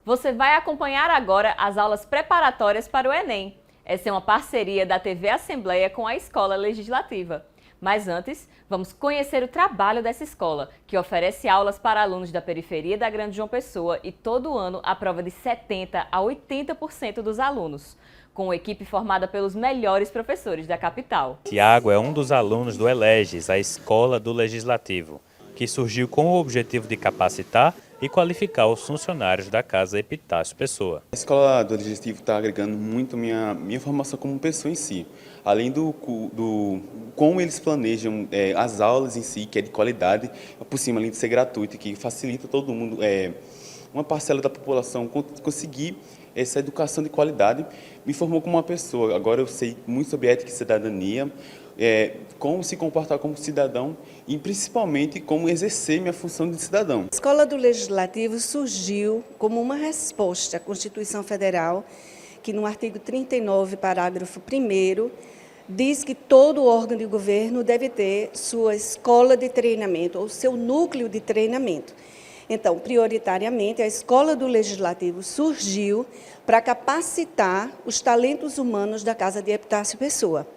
Você vai acompanhar agora as aulas preparatórias para o Enem. Essa é uma parceria da TV Assembleia com a Escola Legislativa. Mas antes, vamos conhecer o trabalho dessa escola, que oferece aulas para alunos da periferia da Grande João Pessoa e todo ano a prova de 70% a 80% dos alunos, com uma equipe formada pelos melhores professores da capital. Tiago é um dos alunos do ELEGES, a Escola do Legislativo, que surgiu com o objetivo de capacitar e qualificar os funcionários da Casa Epitácio Pessoa. A Escola do Legislativo está agregando muito minha formação como pessoa em si, além do como eles planejam as aulas em si, que é de qualidade, por cima, além de ser gratuito, que facilita todo mundo, uma parcela da população conseguir essa educação de qualidade, me formou como uma pessoa. Agora eu sei muito sobre ética e cidadania, como se comportar como cidadão e principalmente como exercer minha função de cidadão. A Escola do Legislativo surgiu como uma resposta à Constituição Federal, que no artigo 39, parágrafo 1º, diz que todo órgão de governo deve ter sua escola de treinamento ou seu núcleo de treinamento. Então, prioritariamente, a Escola do Legislativo surgiu para capacitar os talentos humanos da Casa de Epitácio Pessoa.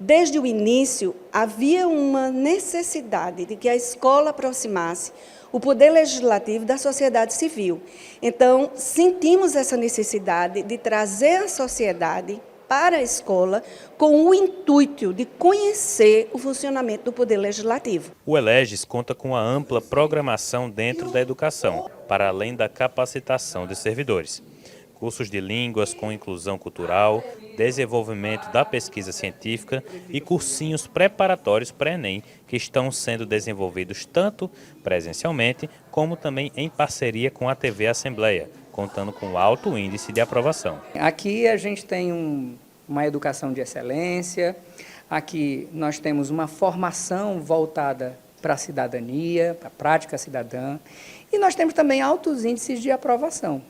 Desde o início, havia uma necessidade de que a escola aproximasse o poder legislativo da sociedade civil. Então, sentimos essa necessidade de trazer a sociedade para a escola com o intuito de conhecer o funcionamento do poder legislativo. O ELEGES conta com uma ampla programação dentro da educação, para além da capacitação de servidores. Cursos de línguas com inclusão cultural, desenvolvimento da pesquisa científica e cursinhos preparatórios para Enem, que estão sendo desenvolvidos tanto presencialmente como também em parceria com a TV Assembleia, contando com alto índice de aprovação. Aqui a gente tem uma educação de excelência, aqui nós temos uma formação voltada para a cidadania, para a prática cidadã, e nós temos também altos índices de aprovação.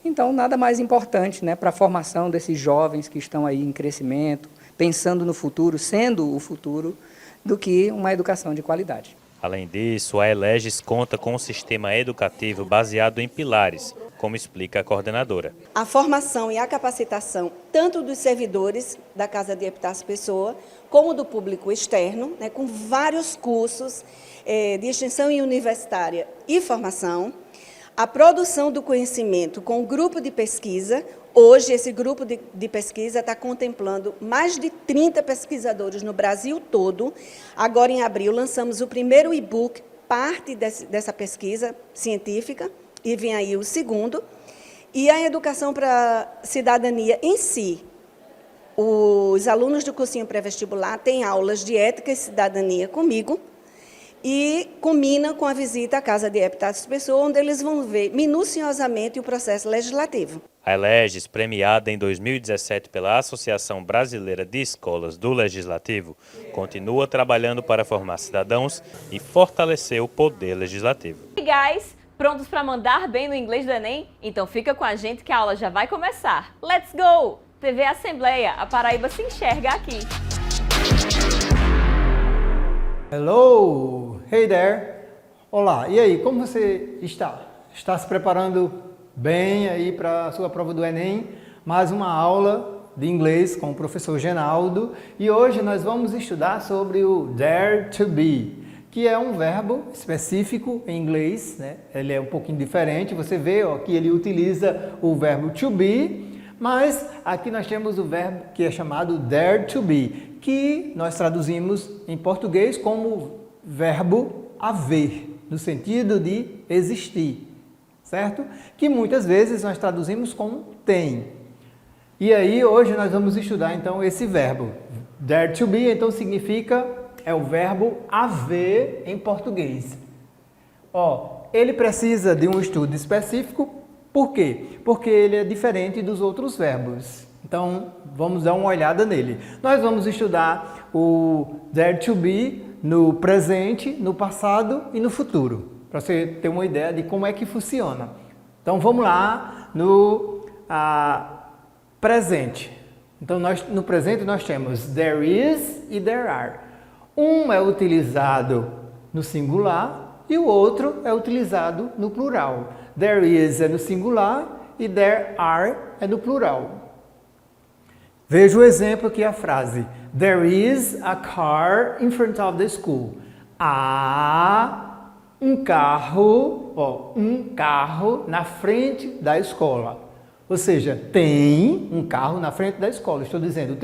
Então, nada mais importante, para a formação desses jovens que estão aí em crescimento, pensando no futuro, sendo o futuro, do que uma educação de qualidade. Além disso, a ELEGES conta com um sistema educativo baseado em pilares, como explica a coordenadora. A formação e a capacitação, tanto dos servidores da Casa de Epitácio Pessoa, como do público externo, com vários cursos de extensão universitária e formação, a produção do conhecimento com o grupo de pesquisa. Hoje, esse grupo de pesquisa está contemplando mais de 30 pesquisadores no Brasil todo. Agora, em abril, lançamos o primeiro e-book, parte dessa pesquisa científica, e vem aí o segundo. E a educação para a cidadania em si. Os alunos do cursinho pré-vestibular têm aulas de ética e cidadania comigo, e combina com a visita à Casa de Epitácio Pessoa, onde eles vão ver minuciosamente o processo legislativo. A ELEGES, premiada em 2017 pela Associação Brasileira de Escolas do Legislativo, continua trabalhando para formar cidadãos e fortalecer o poder legislativo. E guys, prontos para mandar bem no inglês do Enem? Então fica com a gente que a aula já vai começar. Let's go! TV Assembleia, a Paraíba se enxerga aqui. Hello! Hey there! Olá, e aí, como você está? Está se preparando bem aí para a sua prova do Enem? Mais uma aula de inglês com o professor Genaldo, e hoje nós vamos estudar sobre o dare to be, que é um verbo específico em inglês, Ele é um pouquinho diferente, você vê que ele utiliza o verbo to be, mas aqui nós temos o verbo que é chamado dare to be, que nós traduzimos em português como verbo haver, no sentido de existir, certo? Que muitas vezes nós traduzimos como tem. E aí hoje nós vamos estudar então esse verbo. Dare to be então significa, é o verbo haver em português. Ele precisa de um estudo específico, por quê? Porque ele é diferente dos outros verbos. Então, vamos dar uma olhada nele. Nós vamos estudar o dare to be no presente, no passado e no futuro, para você ter uma ideia de como é que funciona. Então, vamos lá no presente. Então, no presente nós temos there is e there are. Um é utilizado no singular e o outro é utilizado no plural. there is é no singular e there are é no plural. Veja o exemplo aqui, a frase. There is a car in front of the school. Há um carro na frente da escola. Ou seja, tem um carro na frente da escola. Estou dizendo,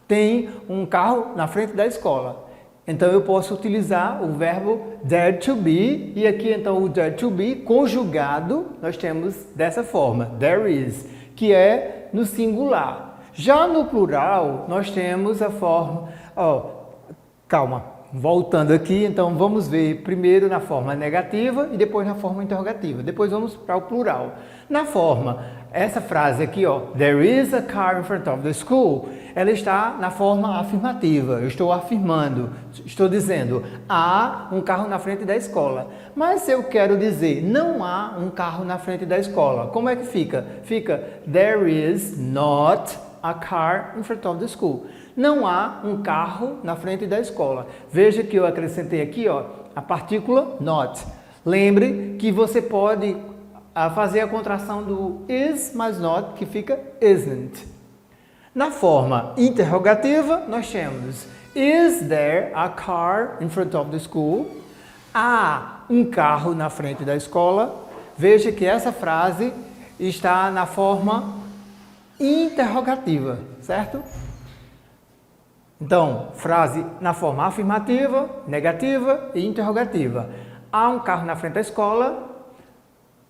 tem um carro na frente da escola. Então, eu posso utilizar o verbo there to be. E aqui, então, o there to be conjugado, nós temos dessa forma. There is, que é no singular. Já no plural, nós temos a forma... Voltando aqui, então vamos ver primeiro na forma negativa e depois na forma interrogativa. Depois vamos para o plural. Na forma, essa frase aqui, there is a car in front of the school, ela está na forma afirmativa. Eu estou afirmando, estou dizendo, há um carro na frente da escola. Mas se eu quero dizer, não há um carro na frente da escola, como é que fica? Fica, there is not a car in front of the school. Não há um carro na frente da escola. Veja que eu acrescentei aqui, a partícula not. Lembre que você pode fazer a contração do is mais not, que fica isn't. Na forma interrogativa, nós temos is there a car in front of the school? Há um carro na frente da escola. Veja que essa frase está na forma interrogativa, certo? Então, frase na forma afirmativa, negativa e interrogativa. Há um carro na frente da escola,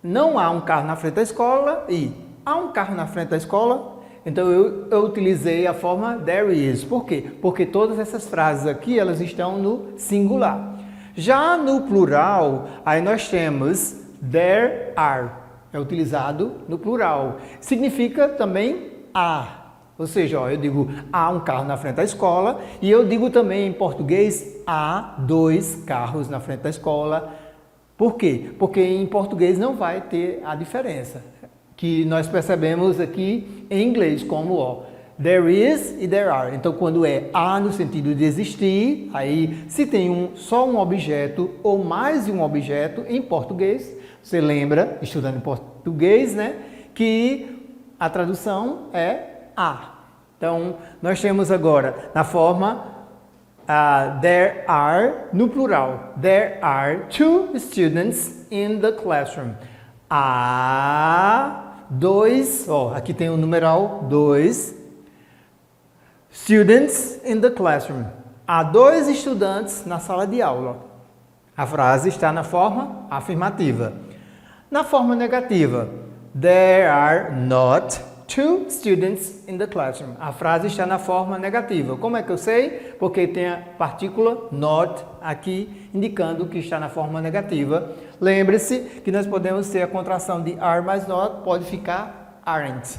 não há um carro na frente da escola e há um carro na frente da escola. Então, eu utilizei a forma there is. Por quê? Porque todas essas frases aqui, elas estão no singular. Já no plural, aí nós temos there are. É utilizado no plural. Significa também há. Ou seja, eu digo, há um carro na frente da escola, e eu digo também em português, há 2 carros na frente da escola. Por quê? Porque em português não vai ter a diferença, que nós percebemos aqui em inglês, como there is e there are. Então, quando é há no sentido de existir, aí se tem só um objeto ou mais de um objeto, em português, você lembra, estudando em português, né, que a tradução é há. Então, nós temos agora na forma there are no plural. There are 2 students in the classroom. Há 2, aqui tem o numeral 2 students in the classroom. Há 2 estudantes na sala de aula. A frase está na forma afirmativa. Na forma negativa, there are not 2 students in the classroom. A frase está na forma negativa. Como é que eu sei? Porque tem a partícula not aqui, indicando que está na forma negativa. Lembre-se que nós podemos ter a contração de are mais not, pode ficar aren't.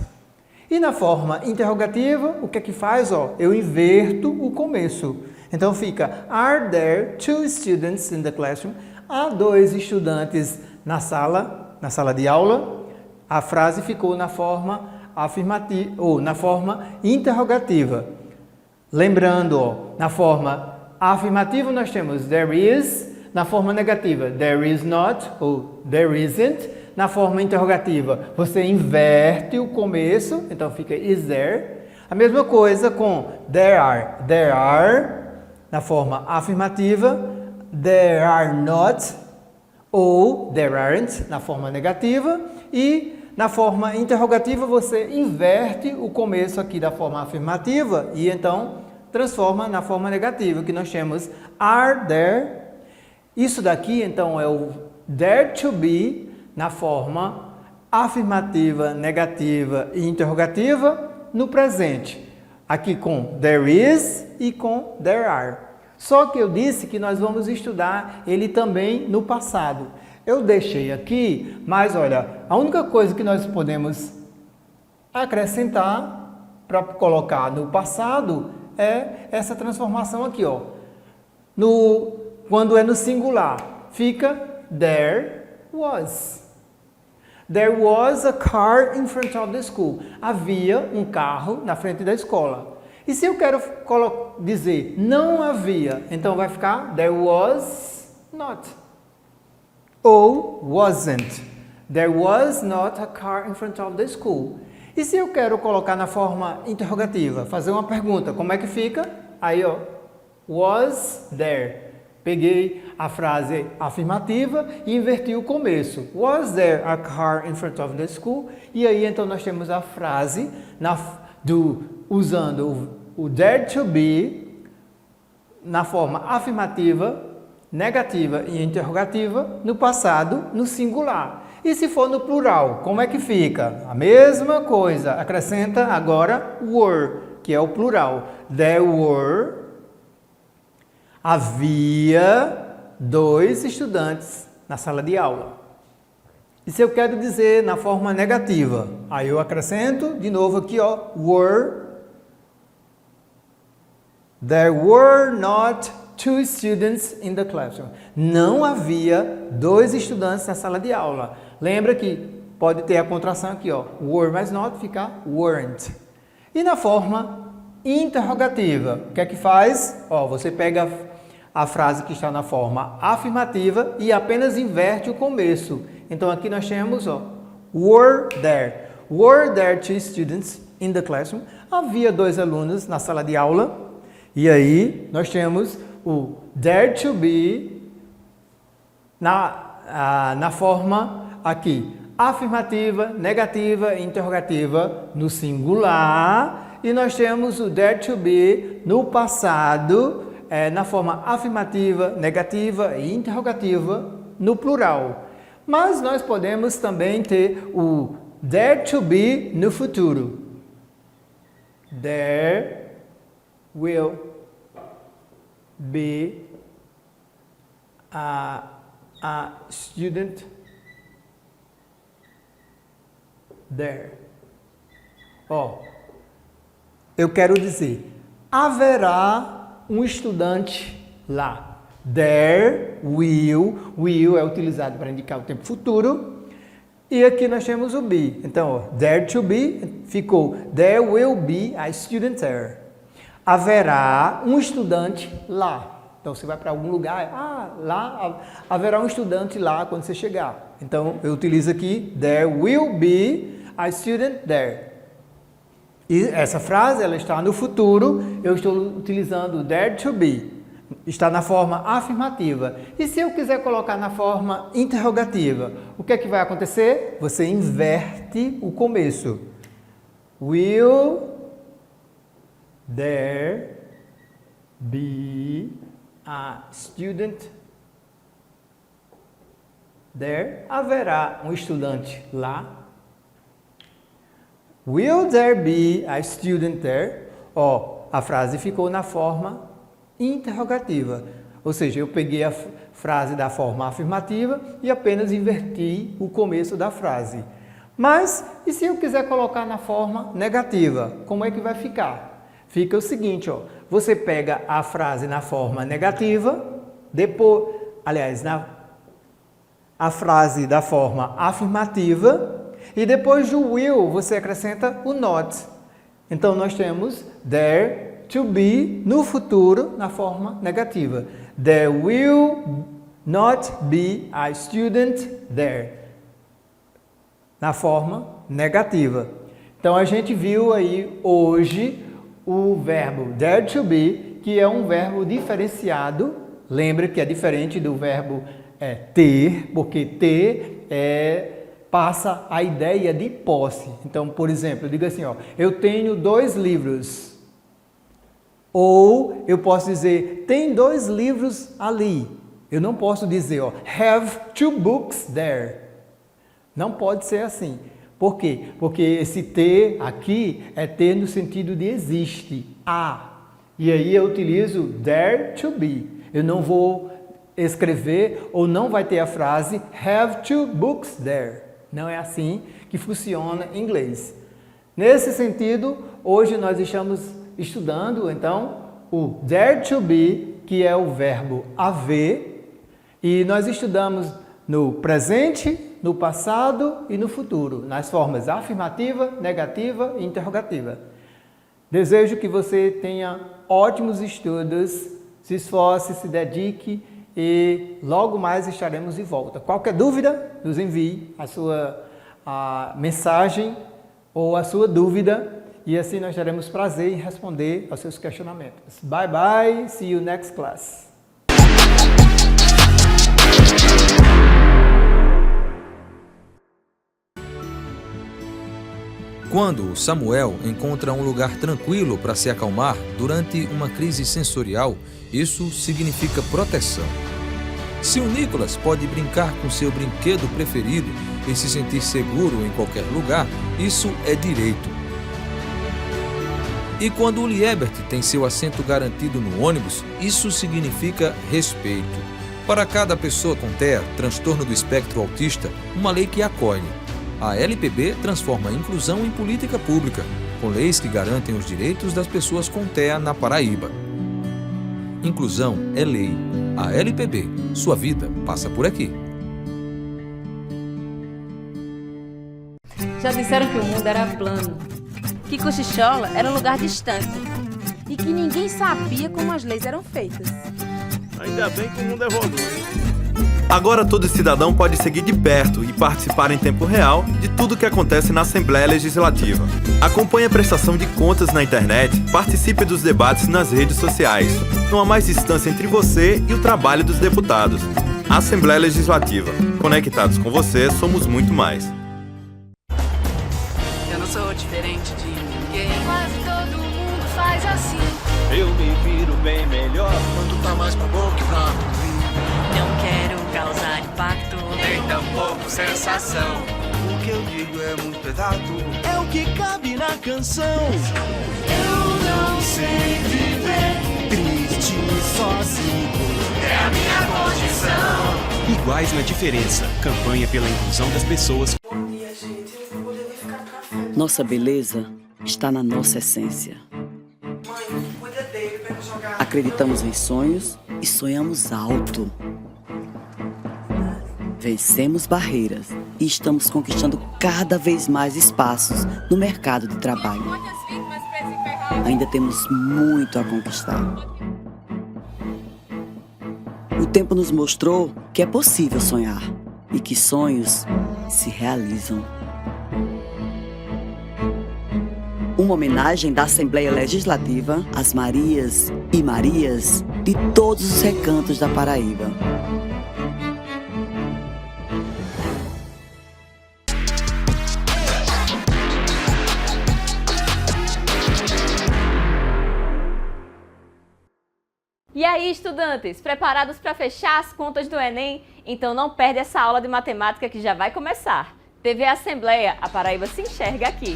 E na forma interrogativa, o que é que faz? Eu inverto o começo. Então fica, are there 2 students in the classroom? Há 2 estudantes na sala de aula. A frase ficou na forma afirmativa ou na forma interrogativa. Lembrando, na forma afirmativa nós temos there is, na forma negativa there is not ou there isn't. Na forma interrogativa você inverte o começo, então fica is there. A mesma coisa com there are, na forma afirmativa, there are not ou there aren't, na forma negativa, e na forma interrogativa, você inverte o começo aqui da forma afirmativa e então transforma na forma negativa, que nós temos are there. Isso daqui, então, é o there to be na forma afirmativa, negativa e interrogativa no presente. Aqui com there is e com there are. Só que eu disse que nós vamos estudar ele também no passado. Eu deixei aqui, mas olha, a única coisa que nós podemos acrescentar para colocar no passado é essa transformação aqui, quando é no singular, fica there was. There was a car in front of the school. Havia um carro na frente da escola. E se eu quero dizer não havia, então vai ficar there was not. Ou wasn't. There was not a car in front of the school. E se eu quero colocar na forma interrogativa, fazer uma pergunta, como é que fica? Aí, ó, was there. Peguei a frase afirmativa e inverti o começo. Was there a car in front of the school? E aí, então, nós temos a frase usando o there to be na forma afirmativa, negativa e interrogativa, no passado, no singular. E se for no plural, como é que fica? A mesma coisa, acrescenta agora were, que é o plural. There were, havia 2 estudantes na sala de aula. E se eu quero dizer na forma negativa, aí eu acrescento de novo aqui, ó, were. There were not 2 students in the classroom. Não havia 2 estudantes na sala de aula. Lembra que pode ter a contração aqui, ó. Were mais not fica weren't. E na forma interrogativa, o que é que faz? Ó, você pega a frase que está na forma afirmativa e apenas inverte o começo. Então aqui nós temos, ó, were there. Were there 2 students in the classroom? Havia 2 alunos na sala de aula. E aí nós temos o there to be na forma aqui afirmativa, negativa e interrogativa no singular. E nós temos o there to be no passado na forma afirmativa, negativa e interrogativa no plural. Mas nós podemos também ter o there to be no futuro. There will be a student there. Ó, eu quero dizer, haverá um estudante lá. There will é utilizado para indicar o tempo futuro. E aqui nós temos o be. Então, ó, there to be ficou there will be a student there. Haverá um estudante lá. Então, você vai para algum lugar, lá haverá um estudante lá quando você chegar. Então, eu utilizo aqui, there will be a student there. E essa frase, ela está no futuro, eu estou utilizando there to be. Está na forma afirmativa. E se eu quiser colocar na forma interrogativa, o que é que vai acontecer? Você inverte o começo. Will there be a student there? Haverá um estudante lá? Will there be a student there? Ó, a frase ficou na forma interrogativa. Ou seja, eu peguei a frase da forma afirmativa e apenas inverti o começo da frase. Mas, e se eu quiser colocar na forma negativa? Como é que vai ficar? Fica o seguinte, ó. Você pega a frase na forma negativa, depois, aliás, a frase da forma afirmativa, e depois do will você acrescenta o not. Então, nós temos there to be no futuro na forma negativa. There will not be a student there. Na forma negativa. Então, a gente viu aí hoje o verbo there to be, que é um verbo diferenciado. Lembra que é diferente do verbo ter, porque ter passa a ideia de posse. Então, por exemplo, eu digo assim, ó, eu tenho 2 livros. Ou eu posso dizer, tem 2 livros ali. Eu não posso dizer, ó, have 2 books there. Não pode ser assim. Por quê? Porque esse ter aqui é ter no sentido de existe, há. E aí eu utilizo there to be. Eu não vou escrever ou não vai ter a frase have 2 books there. Não é assim que funciona em inglês. Nesse sentido, hoje nós estamos estudando, então, o there to be, que é o verbo haver, e nós estudamos no presente, no passado e no futuro, nas formas afirmativa, negativa e interrogativa. Desejo que você tenha ótimos estudos, se esforce, se dedique e logo mais estaremos de volta. Qualquer dúvida, nos envie a mensagem ou a sua dúvida e assim nós teremos prazer em responder aos seus questionamentos. Bye bye, see you next class. Quando Samuel encontra um lugar tranquilo para se acalmar durante uma crise sensorial, isso significa proteção. Se o Nicolas pode brincar com seu brinquedo preferido e se sentir seguro em qualquer lugar, isso é direito. E quando o Liebert tem seu assento garantido no ônibus, isso significa respeito. Para cada pessoa com TEA, transtorno do espectro autista, uma lei que acolhe. A LPB transforma a inclusão em política pública, com leis que garantem os direitos das pessoas com TEA na Paraíba. Inclusão é lei. A LPB, sua vida passa por aqui. Já disseram que o mundo era plano, que Cochichola era um lugar distante e que ninguém sabia como as leis eram feitas. Ainda bem que o mundo evolui. Agora todo cidadão pode seguir de perto e participar em tempo real de tudo o que acontece na Assembleia Legislativa. Acompanhe a prestação de contas na internet, participe dos debates nas redes sociais. Não há mais distância entre você e o trabalho dos deputados. Assembleia Legislativa. Conectados com você, somos muito mais. Eu não sou diferente de ninguém. Quase todo mundo faz assim. Eu me viro bem melhor quando tá mais pra bom que pra ruim. Não quero causar impacto, nem tampouco sensação. O que eu digo é muito pesado, é o que cabe na canção. Eu não sei viver triste sozinho, é a minha condição. Iguais na diferença, campanha pela inclusão das pessoas. Bom dia, gente. Eu vou poder ficar café. Nossa beleza está na nossa essência. Mãe, cuida dele pra ele jogar. Acreditamos em sonhos e sonhamos alto. Vencemos barreiras e estamos conquistando cada vez mais espaços no mercado de trabalho. Ainda temos muito a conquistar. O tempo nos mostrou que é possível sonhar e que sonhos se realizam. Uma homenagem da Assembleia Legislativa às Marias e Marias de todos os recantos da Paraíba. E aí, estudantes, preparados para fechar as contas do Enem? Então não perde essa aula de matemática que já vai começar. TV Assembleia, a Paraíba se enxerga aqui.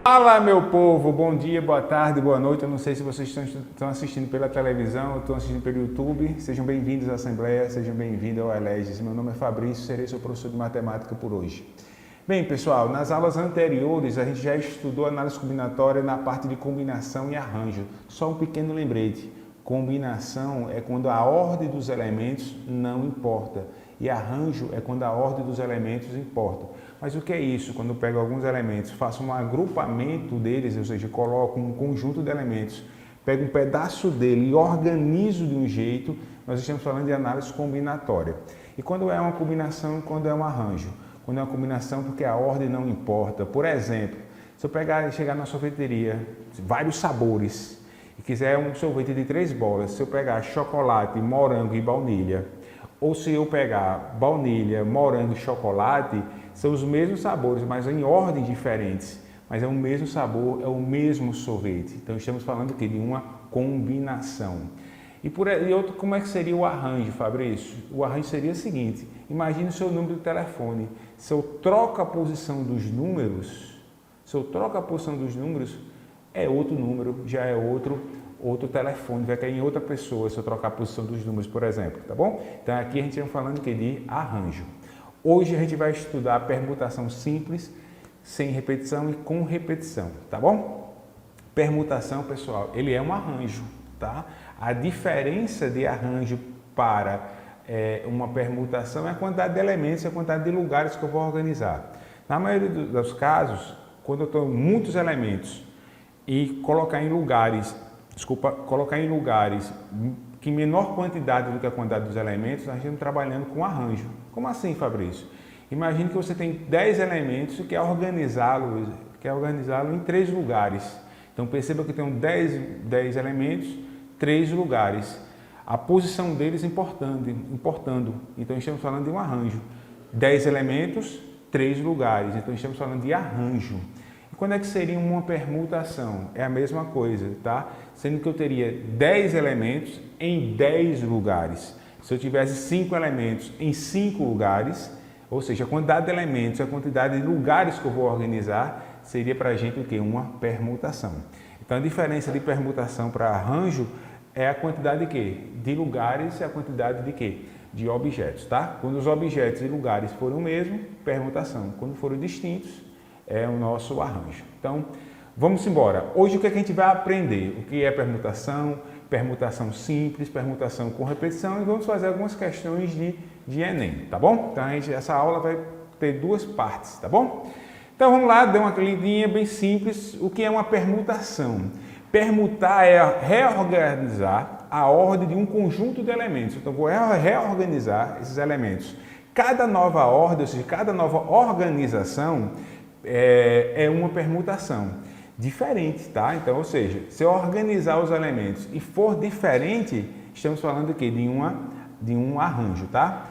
Fala, meu povo, bom dia, boa tarde, boa noite. Eu não sei se vocês estão assistindo pela televisão ou estão assistindo pelo YouTube. Sejam bem-vindos à Assembleia, sejam bem-vindos ao Eleges. Meu nome é Fabrício, serei seu professor de matemática por hoje. Bem, pessoal, nas aulas anteriores a gente já estudou análise combinatória na parte de combinação e arranjo. Só um pequeno lembrete, combinação é quando a ordem dos elementos não importa e arranjo é quando a ordem dos elementos importa. Mas o que é isso? Quando eu pego alguns elementos, faço um agrupamento deles, ou seja, coloco um conjunto de elementos, pego um pedaço dele e organizo de um jeito, nós estamos falando de análise combinatória. E quando é uma combinação e quando é um arranjo? Quando é uma combinação porque a ordem não importa. Por exemplo, se eu pegar e chegar na sorveteria, vários sabores, e quiser um sorvete de 3 bolas, se eu pegar chocolate, morango e baunilha, ou se eu pegar baunilha, morango e chocolate, são os mesmos sabores, mas em ordens diferentes. Mas é o mesmo sabor, é o mesmo sorvete. Então estamos falando aqui de uma combinação. E outro, como é que seria o arranjo, Fabrício? O arranjo seria o seguinte, imagine o seu número de telefone. Se eu troco a posição dos números, é outro número, já é outro telefone, vai cair em outra pessoa se eu trocar a posição dos números, por exemplo, tá bom? Então aqui a gente está falando de arranjo. Hoje a gente vai estudar a permutação simples, sem repetição e com repetição, tá bom? Permutação, pessoal, ele é um arranjo, tá? A diferença de arranjo para uma permutação é a quantidade de elementos e a quantidade de lugares que eu vou organizar. Na maioria dos casos, quando eu tenho muitos elementos e colocar em lugares colocar em lugares que menor quantidade do que a quantidade dos elementos, nós estamos trabalhando com arranjo. Como assim, Fabrício? Imagine que você tem 10 elementos e quer organizá-lo em 3 lugares. Então perceba que tem 10 elementos, 3 lugares. A posição deles importando. Então estamos falando de um arranjo. 10 elementos, 3 lugares. Então estamos falando de arranjo. E quando é que seria uma permutação? É a mesma coisa, tá? Sendo que eu teria 10 elementos em 10 lugares. Se eu tivesse 5 elementos em 5 lugares, ou seja, a quantidade de elementos, a quantidade de lugares que eu vou organizar, seria para a gente o quê? Uma permutação. Então a diferença de permutação para arranjo é a quantidade de quê? De lugares e a quantidade de quê? De objetos, tá? Quando os objetos e lugares forem o mesmo, permutação. Quando forem distintos, é o nosso arranjo. Então, vamos embora. Hoje o que a gente vai aprender? O que é permutação, permutação simples, permutação com repetição e vamos fazer algumas questões de Enem, tá bom? Então essa aula vai ter 2 partes, tá bom? Então vamos lá, dê uma lidinha bem simples. O que é uma permutação? Permutar é reorganizar a ordem de um conjunto de elementos. Então vou reorganizar esses elementos. Cada nova ordem, ou seja, cada nova organização é uma permutação diferente, tá? Então, ou seja, se eu organizar os elementos e for diferente, estamos falando aqui de um arranjo, tá?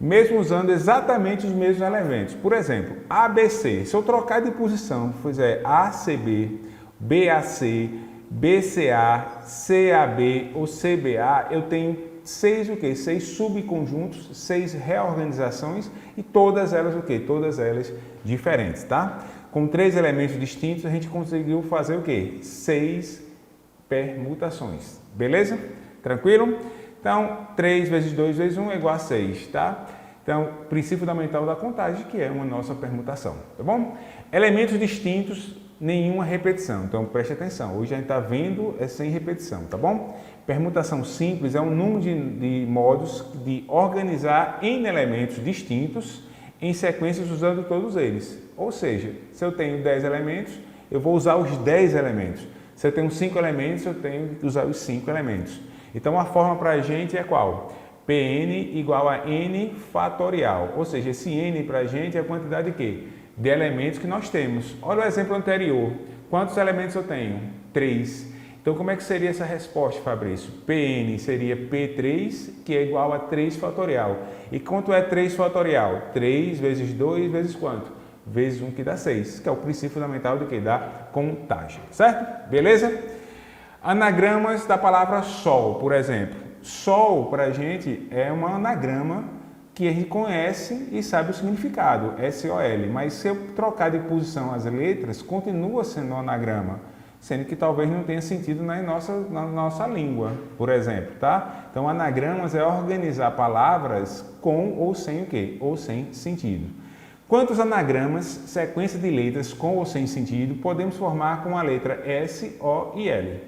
Mesmo usando exatamente os mesmos elementos. Por exemplo, ABC. Se eu trocar de posição, fizer ACB, BAC, BCA, CAB ou CBA, eu tenho 6 subconjuntos, 6 reorganizações e todas elas o quê? Todas elas diferentes, tá? Com 3 elementos distintos, a gente conseguiu fazer o quê? 6 permutações. Beleza? Tranquilo? Então, 3 vezes 2 vezes 1 é igual a 6, tá? Então, princípio fundamental da contagem, que é uma nossa permutação, tá bom? Elementos distintos, nenhuma repetição. Então, preste atenção. Hoje a gente está vendo sem repetição, tá bom? Permutação simples é um número de modos de organizar N elementos distintos em sequências usando todos eles. Ou seja, se eu tenho 10 elementos, eu vou usar os 10 elementos. Se eu tenho 5 elementos, eu tenho que usar os 5 elementos. Então a forma para a gente é qual? Pn igual a n fatorial. Ou seja, esse n para a gente é a quantidade de quê? De elementos que nós temos. Olha o exemplo anterior. Quantos elementos eu tenho? 3. Então como é que seria essa resposta, Fabrício? Pn seria P3, que é igual a 3 fatorial. E quanto é 3 fatorial? 3 vezes 2 vezes quanto? Vezes 1, que dá 6, que é o princípio fundamental do que? Da contagem, certo? Beleza? Anagramas da palavra sol, por exemplo. Sol, para a gente, é um anagrama que a gente conhece e sabe o significado, S-O-L. Mas se eu trocar de posição as letras, continua sendo um anagrama, sendo que talvez não tenha sentido na nossa língua, por exemplo, tá? Então, anagramas é organizar palavras com ou sem o quê? Ou sem sentido. Quantos anagramas, sequência de letras com ou sem sentido, podemos formar com a letra S, O e L?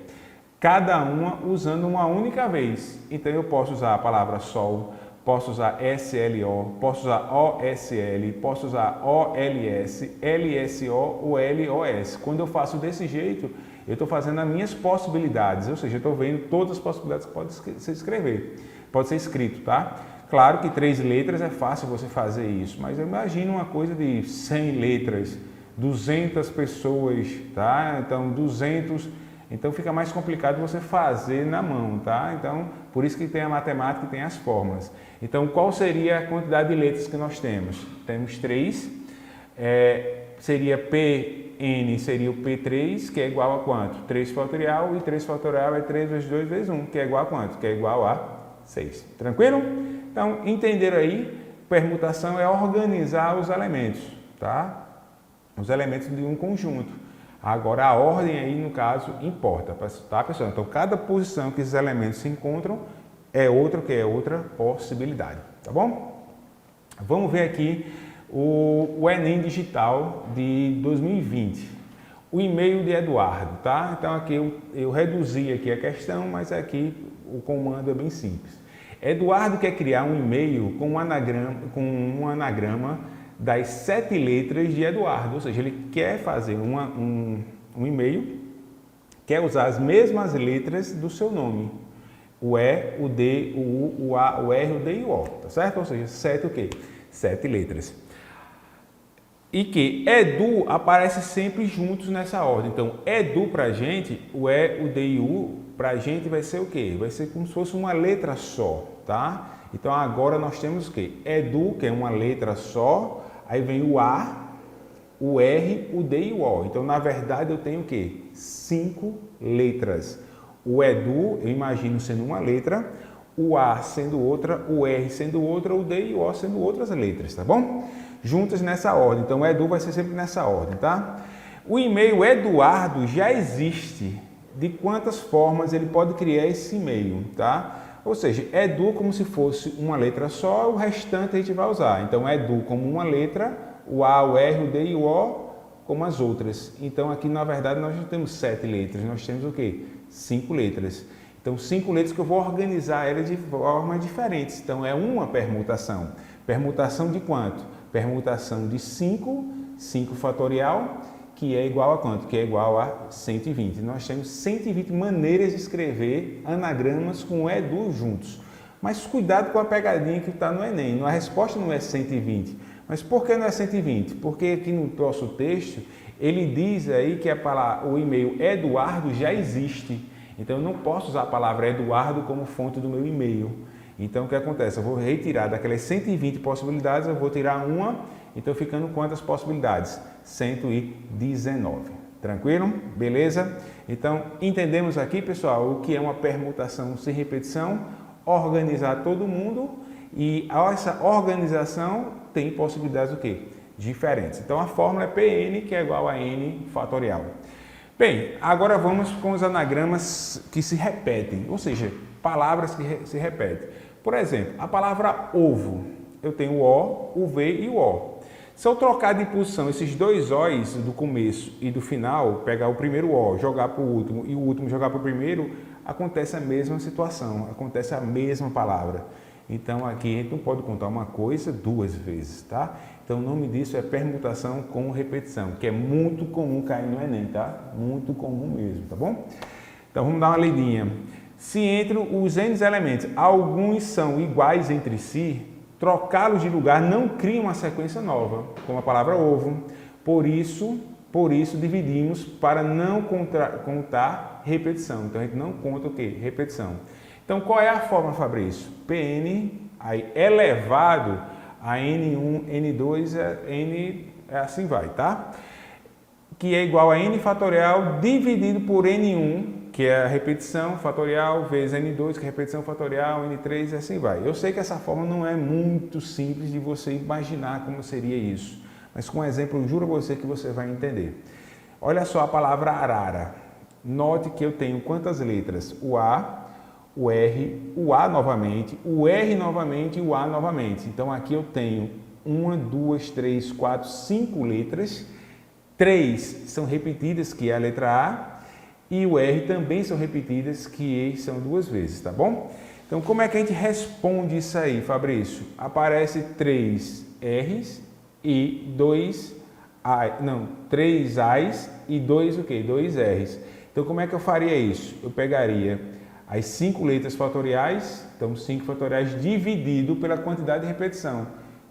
Cada uma usando uma única vez. Então, eu posso usar a palavra sol, posso usar SLO, posso usar OSL, posso usar OLS, LSO ou LOS. Quando eu faço desse jeito, eu estou fazendo as minhas possibilidades, ou seja, eu estou vendo todas as possibilidades que pode ser escrito, tá? Claro que 3 letras é fácil você fazer isso, mas eu imagino uma coisa de 100 letras, 200 pessoas, tá? Então, 200... Então fica mais complicado você fazer na mão, tá? Então, por isso que tem a matemática e tem as fórmulas. Então, qual seria a quantidade de letras que nós temos? Temos 3, seria PN, seria o P3, que é igual a quanto? 3 fatorial, e 3 fatorial é 3 vezes 2 vezes 1, que é igual a quanto? Que é igual a 6. Tranquilo? Então, entenderam aí? Permutação é organizar os elementos, tá? Os elementos de um conjunto. Agora, a ordem aí, no caso, importa, tá, pessoal? Então, cada posição que esses elementos se encontram é outra possibilidade, tá bom? Vamos ver aqui o Enem Digital de 2020. O e-mail de Eduardo, tá? Então, aqui eu reduzi aqui a questão, mas aqui o comando é bem simples. Eduardo quer criar um e-mail com um anagrama das 7 letras de Eduardo, ou seja, ele quer fazer um e-mail quer usar as mesmas letras do seu nome. O E, o D, o U, o A, o R, o D e o O, tá certo? Ou seja, 7 o quê? 7 letras. E que Edu aparece sempre juntos nessa ordem. Então, Edu pra gente, o E, o D e o U, pra gente vai ser o quê? Vai ser como se fosse uma letra só, tá? Então, agora nós temos o quê? Edu, que é uma letra só, aí vem o A, o R, o D e o O. Então, na verdade, eu tenho o quê? 5 letras. O Edu, eu imagino sendo uma letra, o A sendo outra, o R sendo outra, o D e o O sendo outras letras, tá bom? Juntas nessa ordem. Então, o Edu vai ser sempre nessa ordem, tá? O e-mail Eduardo já existe. De quantas formas ele pode criar esse e-mail, tá? Ou seja, Edu como se fosse uma letra só, o restante a gente vai usar. Então, Edu como uma letra, o A, o R, o D e o O como as outras. Então, aqui, na verdade, nós não temos 7 letras, nós temos o quê? 5 letras. Então, 5 letras que eu vou organizar elas de formas diferentes. Então, é uma permutação. Permutação de quanto? Permutação de 5, 5 fatorial, que é igual a quanto? Que é igual a 120. Nós temos 120 maneiras de escrever anagramas com Edu juntos. Mas cuidado com a pegadinha que está no Enem. A resposta não é 120. Mas por que não é 120? Porque aqui no nosso texto, ele diz aí que o e-mail Eduardo já existe. Então, eu não posso usar a palavra Eduardo como fonte do meu e-mail. Então, o que acontece? Eu vou retirar daquelas 120 possibilidades, eu vou tirar uma, então ficando quantas possibilidades? 119. Tranquilo? Beleza? Então, entendemos aqui, pessoal, o que é uma permutação sem repetição, organizar todo mundo, e essa organização tem possibilidades o quê? Diferentes. Então, a fórmula é Pn, que é igual a N fatorial. Bem, agora vamos com os anagramas que se repetem, ou seja, palavras que se repetem. Por exemplo, a palavra ovo, eu tenho o O, o V e o O. Se eu trocar de posição esses dois O's do começo e do final, pegar o primeiro O, jogar para o último e o último jogar para o primeiro, acontece a mesma situação, acontece a mesma palavra. Então, aqui a gente não pode contar uma coisa 2 vezes, tá? Então, o nome disso é permutação com repetição, que é muito comum cair no Enem, tá? Muito comum mesmo, tá bom? Então, vamos dar uma lidinha. Se entre os N elementos, alguns são iguais entre si, trocá-los de lugar não cria uma sequência nova, como a palavra ovo. Por isso dividimos para não contar repetição. Então, a gente não conta o quê? Repetição. Então, qual é a forma, Fabrício? Pn, aí elevado a N1, N2, N, assim vai, tá? Que é igual a N fatorial dividido por N1, que é a repetição fatorial, vezes N2, que é a repetição fatorial, N3, e assim vai. Eu sei que essa forma não é muito simples de você imaginar como seria isso, mas com um exemplo, eu juro a você que você vai entender. Olha só a palavra arara. Note que eu tenho quantas letras? O A, o R, o A novamente, o R novamente e o A novamente. Então, aqui eu tenho 1, 2, 3, 4, 5 letras. 3 são repetidas, que é a letra A, e o R também são repetidas, que são 2 vezes, tá bom? Então, como é que a gente responde isso aí, Fabrício? Aparece 3 R's e 3 A's e 2 o quê? 2 R's. Então, como é que eu faria isso? Eu pegaria as 5 letras fatoriais, então 5 fatoriais dividido pela quantidade de repetição,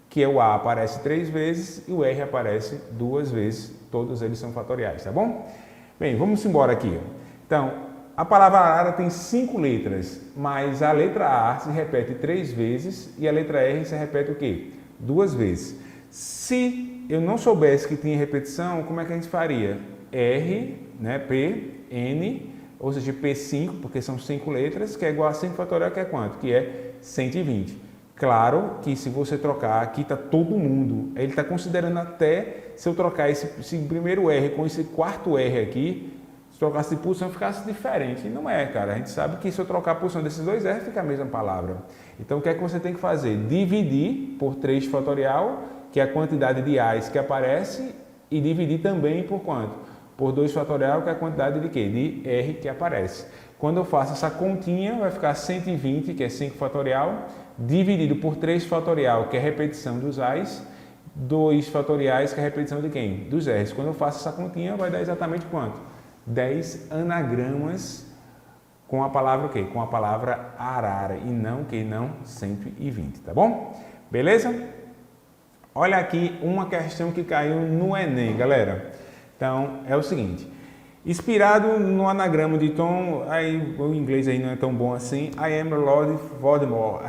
que é o A aparece 3 vezes e o R aparece 2 vezes, todos eles são fatoriais, tá bom? Bem, vamos embora aqui. Então, a palavra arara tem 5 letras, mas a letra A se repete 3 vezes e a letra R se repete o quê? 2 vezes. Se eu não soubesse que tinha repetição, como é que a gente faria? R, né, P, N, ou seja, P5, porque são 5 letras, que é igual a 5 fatorial, que é quanto? Que é 120. Claro que se você trocar, aqui está todo mundo, ele está considerando até se eu trocar esse primeiro R com esse quarto R aqui, se trocasse de posição ficasse diferente. E não é, cara. A gente sabe que se eu trocar a posição desses 2 R, fica a mesma palavra. Então, o que é que você tem que fazer? Dividir por 3 fatorial, que é a quantidade de A's que aparece, e dividir também por quanto? Por 2 fatorial, que é a quantidade de quê? De R que aparece. Quando eu faço essa continha, vai ficar 120, que é 5 fatorial, dividido por 3 fatorial, que é a repetição dos A's, 2 fatoriais, que é a repetição de quem? Dos R's. Quando eu faço essa continha, vai dar exatamente quanto? 10 anagramas com a palavra o quê? Com a palavra arara e não 120, tá bom? Beleza? Olha aqui uma questão que caiu no Enem, galera. Então, é o seguinte. Inspirado no anagrama de Tom, aí o inglês aí não é tão bom assim, I am Lord Voldemort,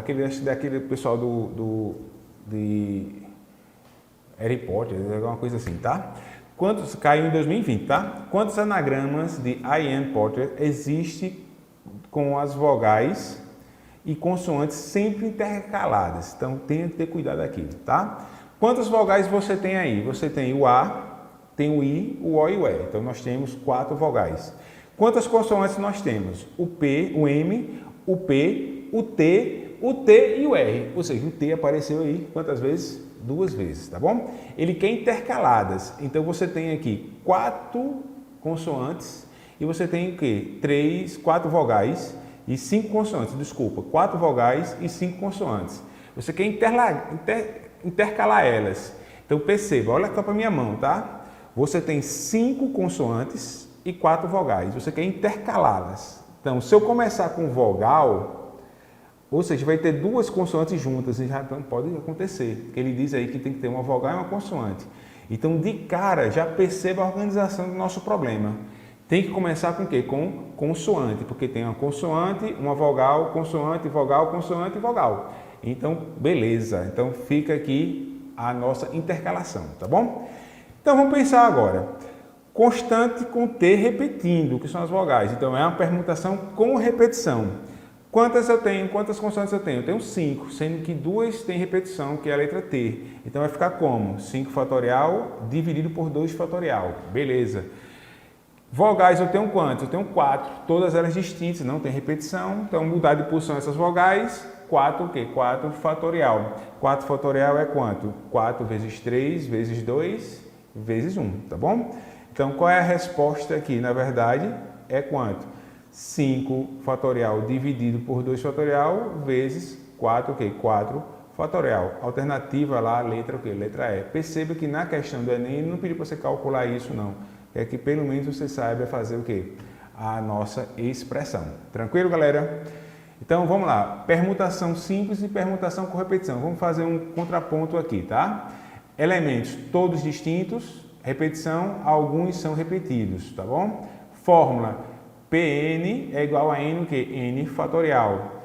daquele pessoal de Harry Potter, alguma coisa assim, tá? Quantos, caiu em 2020, tá? Quantos anagramas de I am Potter existe com as vogais e consoantes sempre intercaladas? Então, tenha que ter cuidado aqui, tá? Quantas vogais você tem aí? Você tem o A, tem o I, o O e o E. Então, nós temos 4 vogais. Quantas consoantes nós temos? O P, o M, o P, o T e o R. Ou seja, o T apareceu aí quantas vezes? 2 vezes, tá bom? Ele quer intercaladas. Então, você tem aqui 4 consoantes e você tem o quê? 4 vogais e 5 consoantes. Desculpa, 4 vogais e 5 consoantes. Você quer intercalar elas. Então, perceba, olha aqui para minha mão, tá? Você tem 5 consoantes e 4 vogais. Você quer intercalá-las. Então, se eu começar com vogal, ou seja, vai ter 2 consoantes juntas, e já pode acontecer. Ele diz aí que tem que ter uma vogal e uma consoante. Então, de cara, já perceba a organização do nosso problema. Tem que começar com o quê? Com consoante, porque tem uma consoante, uma vogal, consoante, vogal, consoante e vogal. Então, beleza. Então, fica aqui a nossa intercalação, tá bom? Então, vamos pensar agora. Constante com T repetindo, que são as vogais. Então, é uma permutação com repetição. Quantas eu tenho? Quantas consoantes eu tenho? Eu tenho 5, sendo que 2 têm repetição, que é a letra T. Então, vai ficar como? 5 fatorial dividido por 2 fatorial. Beleza. Vogais eu tenho quantas? Eu tenho 4. Todas elas distintas, não tem repetição. Então, mudar de posição essas vogais. 4 o quê? 4 fatorial. 4 fatorial é quanto? 4 vezes 3 vezes 2 vezes 1, tá bom? Então, qual é a resposta aqui? Na verdade, é quanto? 5 fatorial dividido por 2 fatorial vezes 4 o quê? 4 fatorial. Alternativa lá, a letra o quê? Letra E. Perceba que na questão do Enem, ele não pediu para você calcular isso, não. É que pelo menos você saiba fazer o quê? A nossa expressão. Tranquilo, galera? Então, vamos lá. Permutação simples e permutação com repetição. Vamos fazer um contraponto aqui, tá? Elementos todos distintos, repetição, alguns são repetidos, tá bom? Fórmula, Pn é igual a N o quê? N fatorial.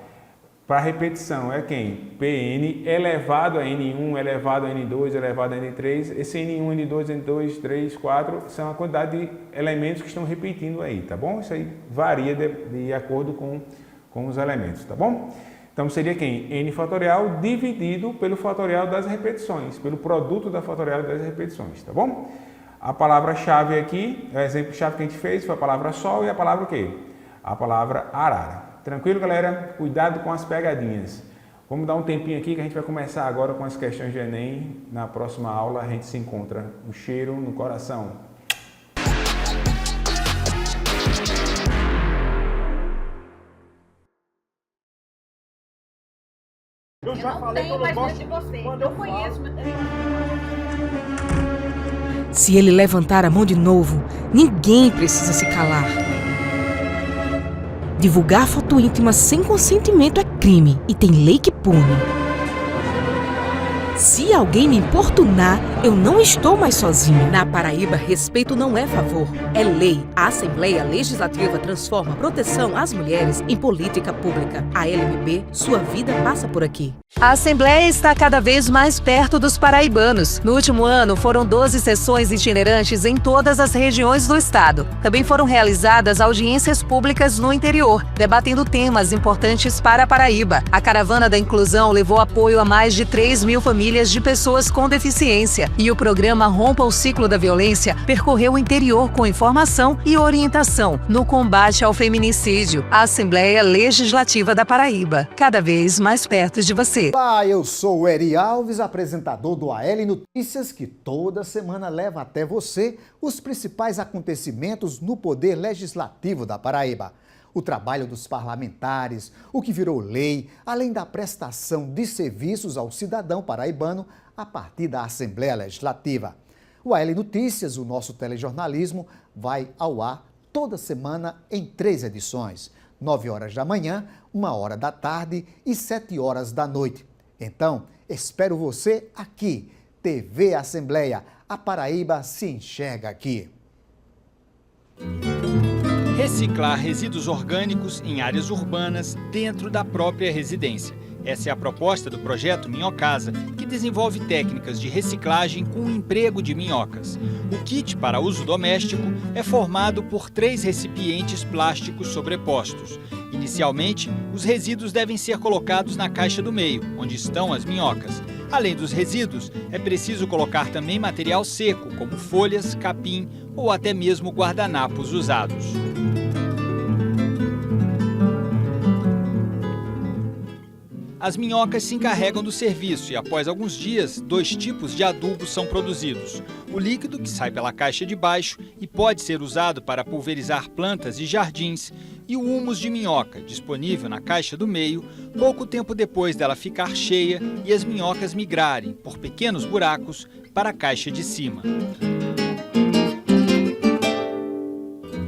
Para repetição é quem? Pn elevado a N1, elevado a N2, elevado a N3. Esse N1, N2, N2, 3, 4 são a quantidade de elementos que estão repetindo aí, tá bom? Isso aí varia de acordo com os elementos, tá bom? Então, seria quem? N fatorial dividido pelo fatorial das repetições, pelo produto da fatorial das repetições, tá bom? A palavra-chave aqui, o exemplo-chave que a gente fez foi a palavra sol e a palavra o quê? A palavra arara. Tranquilo, galera? Cuidado com as pegadinhas. Vamos dar um tempinho aqui que a gente vai começar agora com as questões de Enem. Na próxima aula a gente se encontra. Um cheiro no coração. Eu já falei que eu não gosto de você. Quando eu conheço. Se ele levantar a mão de novo, ninguém precisa se calar. Divulgar foto íntima sem consentimento é crime e tem lei que pune. Se alguém me importunar, eu não estou mais sozinho. Na Paraíba, respeito não é favor, é lei. A Assembleia Legislativa transforma a proteção às mulheres em política pública. A LMB, sua vida passa por aqui. A Assembleia está cada vez mais perto dos paraibanos. No último ano, foram 12 sessões itinerantes em todas as regiões do estado. Também foram realizadas audiências públicas no interior, debatendo temas importantes para a Paraíba. A Caravana da Inclusão levou apoio a mais de 3 mil famílias de pessoas com deficiência. E o programa Rompa o Ciclo da Violência percorreu o interior com informação e orientação no combate ao feminicídio. A Assembleia Legislativa da Paraíba, cada vez mais perto de você. Olá, eu sou o Eri Alves, apresentador do AL Notícias, que toda semana leva até você os principais acontecimentos no Poder Legislativo da Paraíba. O trabalho dos parlamentares, o que virou lei, além da prestação de serviços ao cidadão paraibano a partir da Assembleia Legislativa. O AL Notícias, o nosso telejornalismo, vai ao ar toda semana em 3 edições, 9 horas da manhã, 1 hora da tarde e 7 horas da noite. Então, espero você aqui. TV Assembleia, a Paraíba se enxerga aqui. Reciclar resíduos orgânicos em áreas urbanas dentro da própria residência. Essa é a proposta do projeto Minhocasa, que desenvolve técnicas de reciclagem com o emprego de minhocas. O kit para uso doméstico é formado por 3 recipientes plásticos sobrepostos. Inicialmente, os resíduos devem ser colocados na caixa do meio, onde estão as minhocas. Além dos resíduos, é preciso colocar também material seco, como folhas, capim ou até mesmo guardanapos usados. As minhocas se encarregam do serviço e, após alguns dias, 2 tipos de adubo são produzidos. O líquido, que sai pela caixa de baixo e pode ser usado para pulverizar plantas e jardins, e o humus de minhoca, disponível na caixa do meio, pouco tempo depois dela ficar cheia e as minhocas migrarem, por pequenos buracos, para a caixa de cima.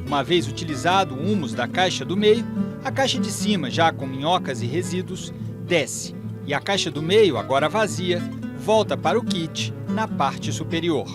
Uma vez utilizado o humus da caixa do meio, a caixa de cima, já com minhocas e resíduos, desce, e a caixa do meio, agora vazia, volta para o kit na parte superior.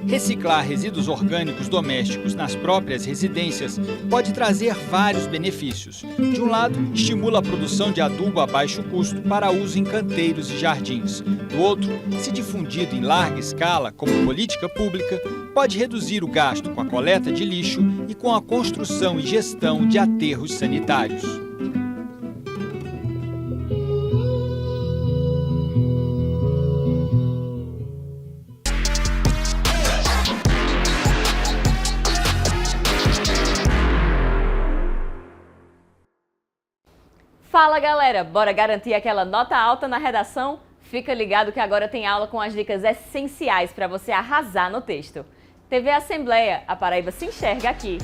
Reciclar resíduos orgânicos domésticos nas próprias residências pode trazer vários benefícios. De um lado, estimula a produção de adubo a baixo custo para uso em canteiros e jardins. Do outro, se difundido em larga escala como política pública, pode reduzir o gasto com a coleta de lixo e com a construção e gestão de aterros sanitários. Fala galera, bora garantir aquela nota alta na redação? Fica ligado que agora tem aula com as dicas essenciais para você arrasar no texto. TV Assembleia, a Paraíba se enxerga aqui.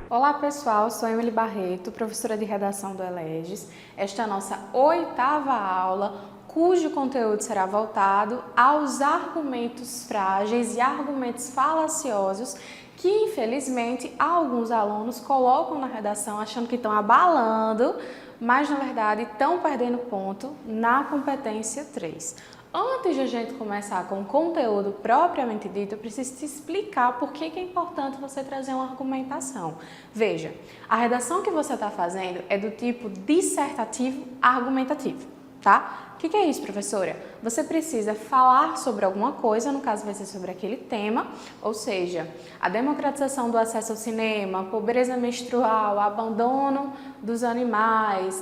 Olá pessoal, sou Emily Barreto, professora de redação do ELEGES. Esta é a nossa 8ª aula, cujo conteúdo será voltado aos argumentos frágeis e argumentos falaciosos que, infelizmente, alguns alunos colocam na redação achando que estão abalando, mas, na verdade, estão perdendo ponto na competência 3. Antes de a gente começar com o conteúdo propriamente dito, eu preciso te explicar por que é importante você trazer uma argumentação. Veja, a redação que você está fazendo é do tipo dissertativo argumentativo, tá? O que é isso, professora? Você precisa falar sobre alguma coisa, no caso vai ser sobre aquele tema, ou seja, a democratização do acesso ao cinema, pobreza menstrual, abandono dos animais,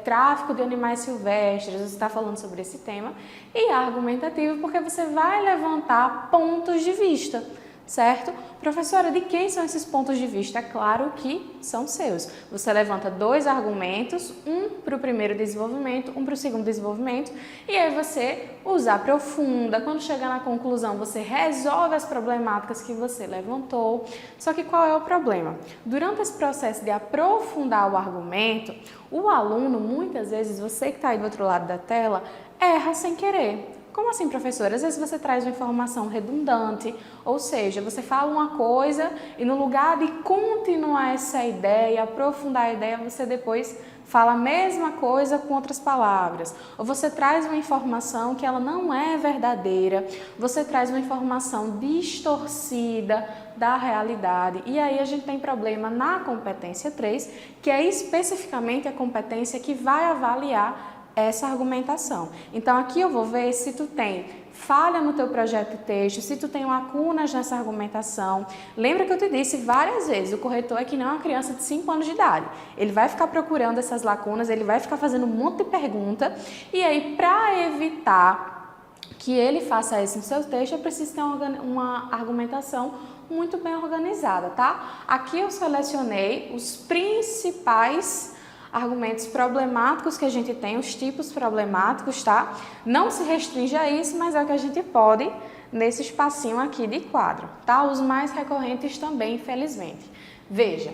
tráfico de animais silvestres, você está falando sobre esse tema, e argumentativo porque você vai levantar pontos de vista, certo? Professora, de quem são esses pontos de vista? É claro que são seus. Você levanta 2 argumentos, um para o primeiro desenvolvimento, um para o segundo desenvolvimento, e aí você os aprofunda. Quando chegar na conclusão, você resolve as problemáticas que você levantou. Só que qual é o problema? Durante esse processo de aprofundar o argumento, o aluno, muitas vezes, você que está aí do outro lado da tela, erra sem querer. Como assim, professora? Às vezes você traz uma informação redundante, ou seja, você fala uma coisa e no lugar de continuar essa ideia, aprofundar a ideia, você depois fala a mesma coisa com outras palavras. Ou você traz uma informação que ela não é verdadeira, você traz uma informação distorcida da realidade. E aí a gente tem problema na competência 3, que é especificamente a competência que vai avaliar essa argumentação. Então aqui eu vou ver se tu tem falha no teu projeto de texto, se tu tem lacunas nessa argumentação. Lembra que eu te disse várias vezes, o corretor é que não é uma criança de 5 anos de idade. Ele vai ficar procurando essas lacunas, ele vai ficar fazendo um monte de pergunta, e aí para evitar que ele faça isso no seu texto, eu preciso ter uma argumentação muito bem organizada, tá? Aqui eu selecionei os principais argumentos problemáticos que a gente tem, os tipos problemáticos, tá? Não se restringe a isso, mas é o que a gente pode nesse espacinho aqui de quadro, tá? Os mais recorrentes também, infelizmente. Veja,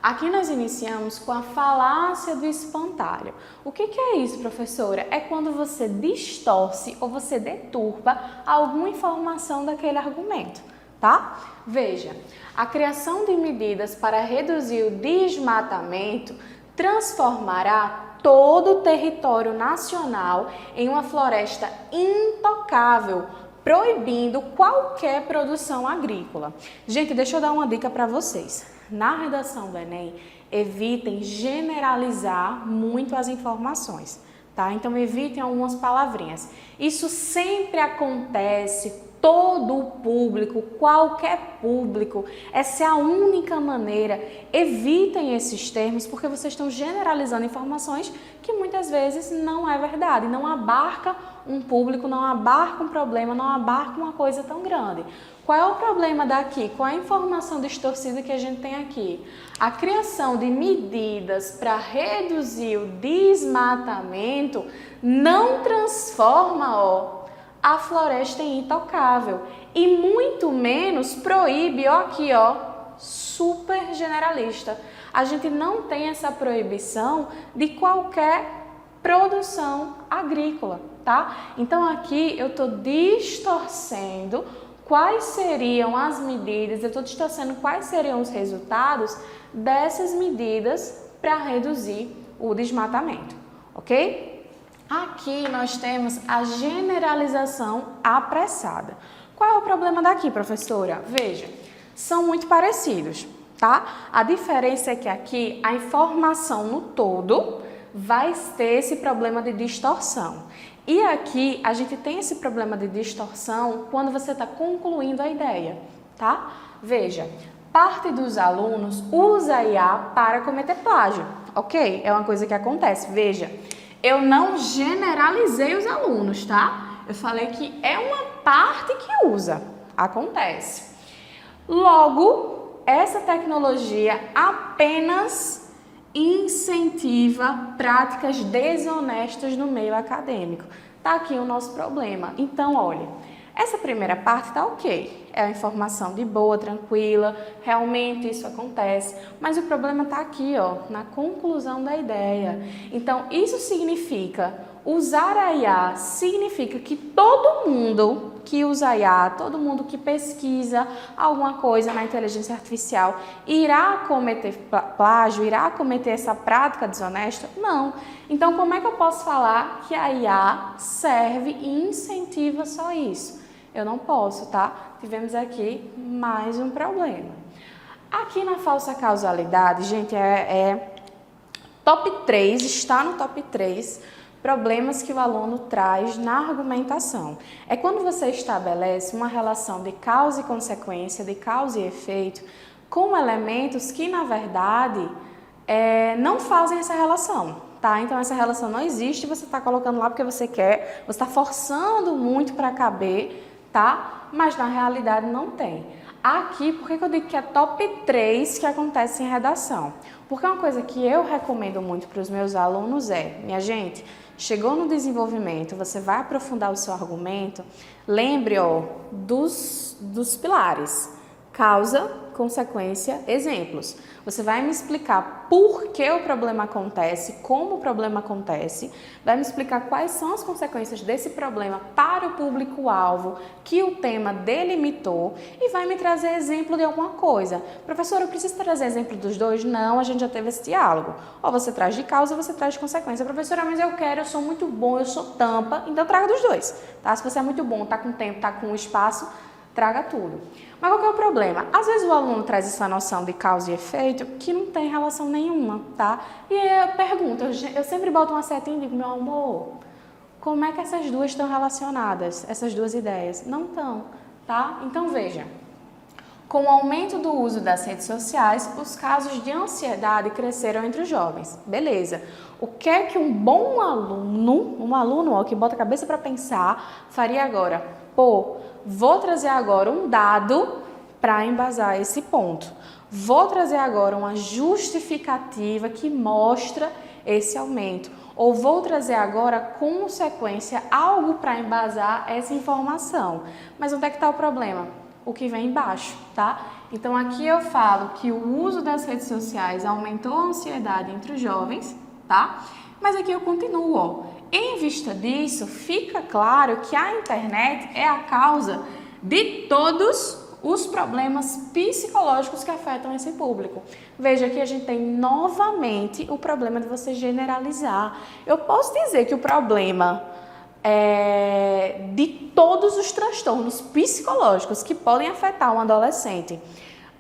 Aqui nós iniciamos com a falácia do espantalho. O que é isso, professora? É quando você distorce ou você deturpa alguma informação daquele argumento, tá? Veja, a criação de medidas para reduzir o desmatamento transformará todo o território nacional em uma floresta intocável, proibindo qualquer produção agrícola. Gente, deixa eu dar uma dica para vocês. Na redação do Enem, evitem generalizar muito as informações, tá? Então, evitem algumas palavrinhas. Isso sempre acontece, todo o público, qualquer público, essa é a única maneira. Evitem esses termos, porque vocês estão generalizando informações que muitas vezes não é verdade, não abarca um público, não abarca um problema, não abarca uma coisa tão grande. Qual é o problema daqui? Qual é a informação distorcida que a gente tem aqui? A criação de medidas para reduzir o desmatamento não transforma, a floresta em intocável e muito menos proíbe, aqui, super generalista. A gente não tem essa proibição de qualquer produção agrícola, tá? Então aqui eu estou distorcendo quais seriam as medidas, eu estou distorcendo quais seriam os resultados dessas medidas para reduzir o desmatamento, ok? Aqui nós temos a generalização apressada. Qual é o problema daqui, professora? Veja, são muito parecidos, tá? A diferença é que aqui a informação no todo vai ter esse problema de distorção. E aqui a gente tem esse problema de distorção quando você está concluindo a ideia, tá? Veja, parte dos alunos usa IA para cometer plágio, ok? É uma coisa que acontece. Veja, eu não generalizei os alunos, tá? Eu falei que é uma parte que usa, acontece. Logo, essa tecnologia apenas incentiva práticas desonestas no meio acadêmico. Tá aqui o nosso problema. Então, olha, essa primeira parte tá ok. É a informação de boa, tranquila, realmente isso acontece. Mas o problema tá aqui, na conclusão da ideia. Então, isso significa, usar a IA significa que todo mundo que usa IA, todo mundo que pesquisa alguma coisa na inteligência artificial irá cometer plágio, irá cometer essa prática desonesta? Não. Então, como é que eu posso falar que a IA serve e incentiva só isso? Eu não posso, tá? Tivemos aqui mais um problema. Aqui na falsa causalidade, gente, top 3, está no top 3 problemas que o aluno traz na argumentação. É quando você estabelece uma relação de causa e consequência, de causa e efeito, com elementos que, na verdade, não fazem essa relação, tá? Então, essa relação não existe, você está colocando lá porque você quer, você está forçando muito para caber, tá? Mas, na realidade, não tem. Aqui, por que eu digo que é top 3 que acontece em redação? Porque uma coisa que eu recomendo muito para os meus alunos minha gente, chegou no desenvolvimento, você vai aprofundar o seu argumento, lembre, dos pilares: causa, consequência, exemplos. Você vai me explicar por que o problema acontece, como o problema acontece, vai me explicar quais são as consequências desse problema para o público-alvo que o tema delimitou e vai me trazer exemplo de alguma coisa. Professora, eu preciso trazer exemplo dos dois? Não, a gente já teve esse diálogo. Ou você traz de causa ou você traz de consequência. Professora, mas eu sou muito bom, eu sou tampa, então traga dos dois, tá? Se você é muito bom, tá com tempo, tá com espaço, traga tudo. Mas qual que é o problema? Às vezes o aluno traz essa noção de causa e efeito que não tem relação nenhuma, tá? E eu pergunto, eu sempre boto uma setinha e digo, meu amor, como é que essas duas estão relacionadas, essas duas ideias? Não estão, tá? Então veja, com o aumento do uso das redes sociais, os casos de ansiedade cresceram entre os jovens. Beleza. O que é que um bom aluno, que bota a cabeça para pensar, faria agora? Vou trazer agora um dado para embasar esse ponto. Vou trazer agora uma justificativa que mostra esse aumento. Ou vou trazer agora, consequência, algo para embasar essa informação. Mas onde é que está o problema? O que vem embaixo, tá? Então aqui eu falo que o uso das redes sociais aumentou a ansiedade entre os jovens, tá? Mas aqui eu continuo, ó. Em vista disso, fica claro que a internet é a causa de todos os problemas psicológicos que afetam esse público. Veja que a gente tem novamente o problema de você generalizar. Eu posso dizer que o problema de todos os transtornos psicológicos que podem afetar um adolescente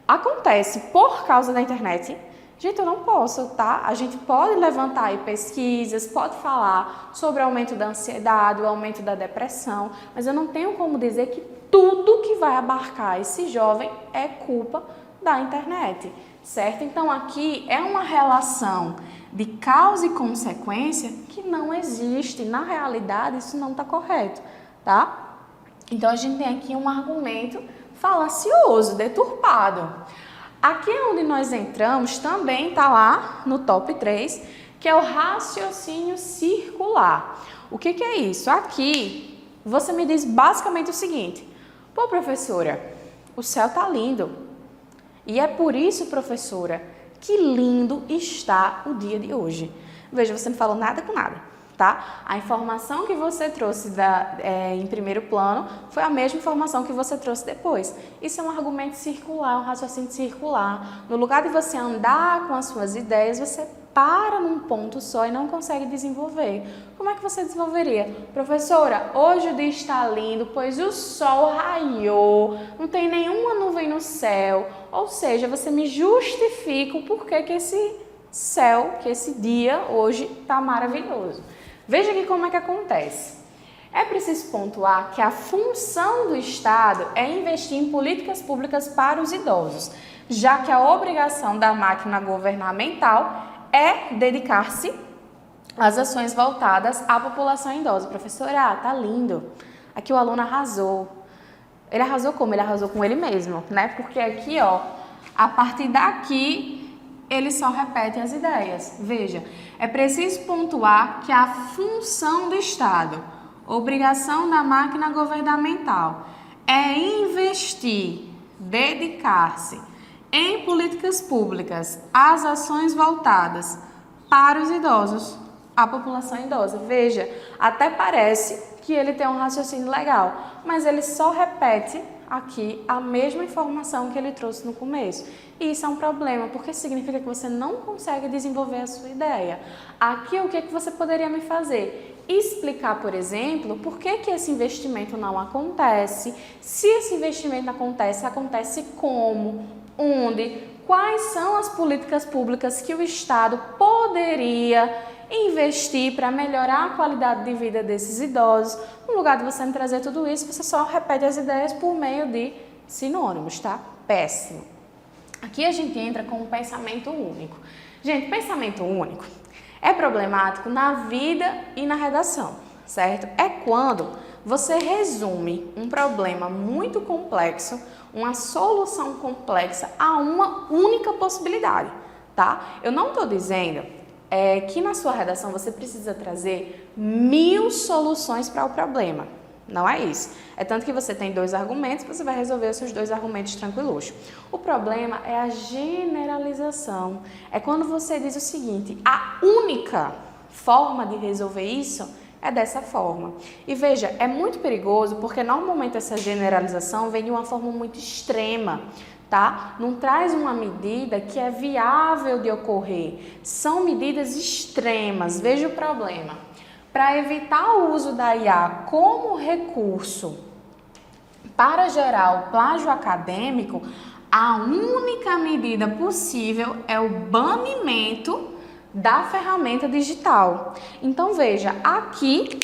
acontece por causa da internet. Gente, eu não posso, tá? A gente pode levantar aí pesquisas, pode falar sobre o aumento da ansiedade, o aumento da depressão, mas eu não tenho como dizer que tudo que vai abarcar esse jovem é culpa da internet, certo? Então aqui é uma relação de causa e consequência que não existe. Na realidade, isso não está correto, tá? Então a gente tem aqui um argumento falacioso, deturpado. Aqui onde nós entramos também está lá no top 3, que é o raciocínio circular. O que é isso? Aqui você me diz basicamente o seguinte: pô, professora, o céu está lindo. E é por isso, professora, que lindo está o dia de hoje. Veja, você não falou nada com nada, tá? A informação que você trouxe em primeiro plano foi a mesma informação que você trouxe depois. Isso é um argumento circular, um raciocínio circular. No lugar de você andar com as suas ideias, você para num ponto só e não consegue desenvolver. Como é que você desenvolveria? Professora, hoje o dia está lindo, pois o sol raiou, não tem nenhuma nuvem no céu. Ou seja, você me justifica o porquê que esse céu, que esse dia hoje está maravilhoso. Veja aqui como é que acontece. É preciso pontuar que a função do Estado é investir em políticas públicas para os idosos, já que a obrigação da máquina governamental é dedicar-se às ações voltadas à população idosa. Professora, tá lindo. Aqui o aluno arrasou. Ele arrasou como? Ele arrasou com ele mesmo, né? Porque aqui, ó, a partir daqui, ele só repete as ideias. Veja, é preciso pontuar que a função do Estado, obrigação da máquina governamental, é investir, dedicar-se em políticas públicas às ações voltadas para os idosos, a população idosa. Veja, até parece que ele tem um raciocínio legal, mas ele só repete aqui a mesma informação que ele trouxe no começo. E isso é um problema, porque significa que você não consegue desenvolver a sua ideia. Aqui, o que você poderia me fazer? Explicar, por exemplo, por que esse investimento não acontece, se esse investimento acontece como, onde, quais são as políticas públicas que o Estado poderia investir para melhorar a qualidade de vida desses idosos. No lugar de você me trazer tudo isso, você só repete as ideias por meio de sinônimos, tá? Péssimo. Aqui a gente entra com um pensamento único. Gente, pensamento único é problemático na vida e na redação, certo? É quando você resume um problema muito complexo, uma solução complexa a uma única possibilidade, tá? Eu não estou dizendo que na sua redação você precisa trazer 1000 soluções para o problema. Não é isso. É tanto que você tem 2 argumentos, você vai resolver os seus 2 argumentos tranquilos. O problema é a generalização. É quando você diz o seguinte: a única forma de resolver isso é dessa forma. E veja, é muito perigoso porque normalmente essa generalização vem de uma forma muito extrema, tá? Não traz uma medida que é viável de ocorrer. São medidas extremas. Veja o problema. Para evitar o uso da IA como recurso para gerar o plágio acadêmico, a única medida possível é o banimento da ferramenta digital. Então veja, aqui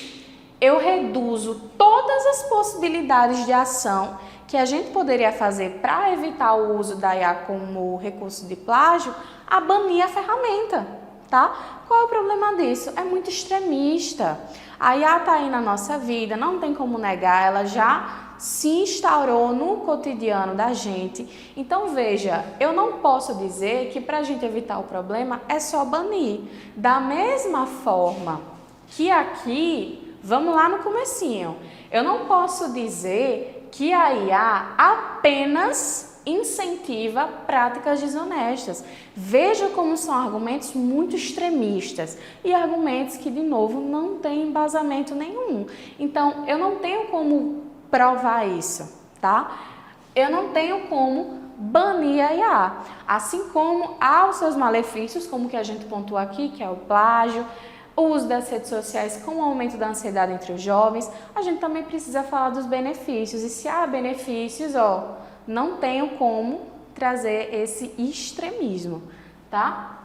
eu reduzo todas as possibilidades de ação que a gente poderia fazer para evitar o uso da IA como recurso de plágio a banir a ferramenta, tá? Qual é o problema disso? É muito extremista. A IA está aí na nossa vida, não tem como negar, ela já se instaurou no cotidiano da gente. Então veja, eu não posso dizer que para a gente evitar o problema é só banir. Da mesma forma que aqui, vamos lá no comecinho, eu não posso dizer que a IA apenas incentiva práticas desonestas. Veja como são argumentos muito extremistas e argumentos que, de novo, não têm embasamento nenhum. Então, eu não tenho como provar isso, tá? Eu não tenho como banir a IA. Assim como há os seus malefícios, como que a gente pontuou aqui, que é o plágio, o uso das redes sociais com o aumento da ansiedade entre os jovens, a gente também precisa falar dos benefícios. E se há benefícios, não tenho como trazer esse extremismo, tá?